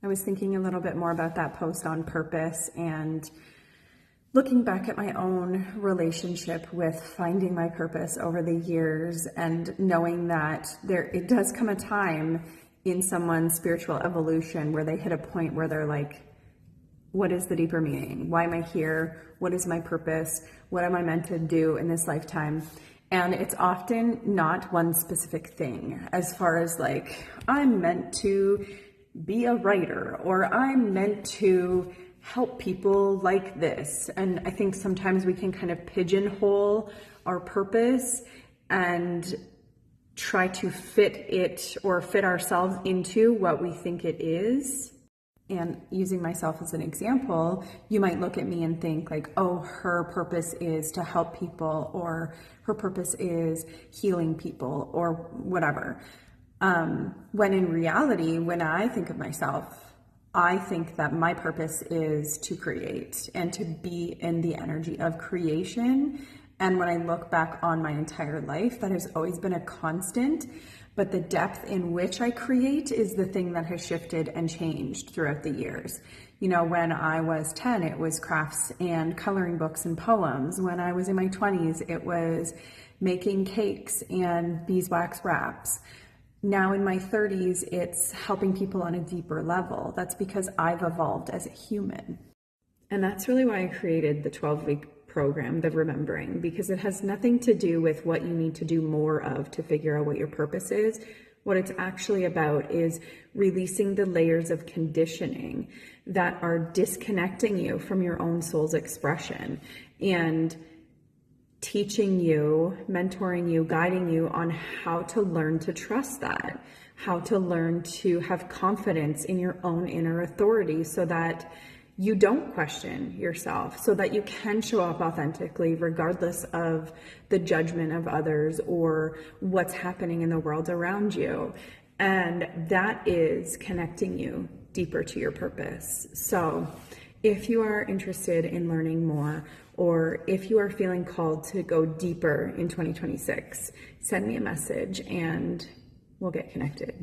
I was thinking a little bit more about that post on purpose and looking back at my own relationship with finding my purpose over the years and knowing that it does come a time in someone's spiritual evolution where they hit a point where they're like, what is the deeper meaning? Why am I here? What is my purpose? What am I meant to do in this lifetime? And it's often not one specific thing, as far as like, I'm meant to be a writer, or I'm meant to help people like this. And I think sometimes we can kind of pigeonhole our purpose and try to fit it or fit ourselves into what we think it is. And using myself as an example, you might look at me and think like, oh, her purpose is to help people, or her purpose is healing people, or whatever. When in reality, when I think of myself, I think that my purpose is to create and to be in the energy of creation. And when I look back on my entire life, that has always been a constant, but the depth in which I create is the thing that has shifted and changed throughout the years. You know, when I was 10, it was crafts and coloring books and poems. When I was in my 20s, it was making cakes and beeswax wraps. Now in my 30s, it's helping people on a deeper level. That's because I've evolved as a human. And that's really why I created the 12-week program, The Remembering, because it has nothing to do with what you need to do more of to figure out what your purpose is. What it's actually about is releasing the layers of conditioning that are disconnecting you from your own soul's expression, and teaching you, mentoring you, guiding you on how to learn to trust that, how to learn to have confidence in your own inner authority so that you don't question yourself, so that you can show up authentically regardless of the judgment of others or what's happening in the world around you. And that is connecting you deeper to your purpose. So if you are interested in learning more, or if you are feeling called to go deeper in 2026, send me a message and we'll get connected.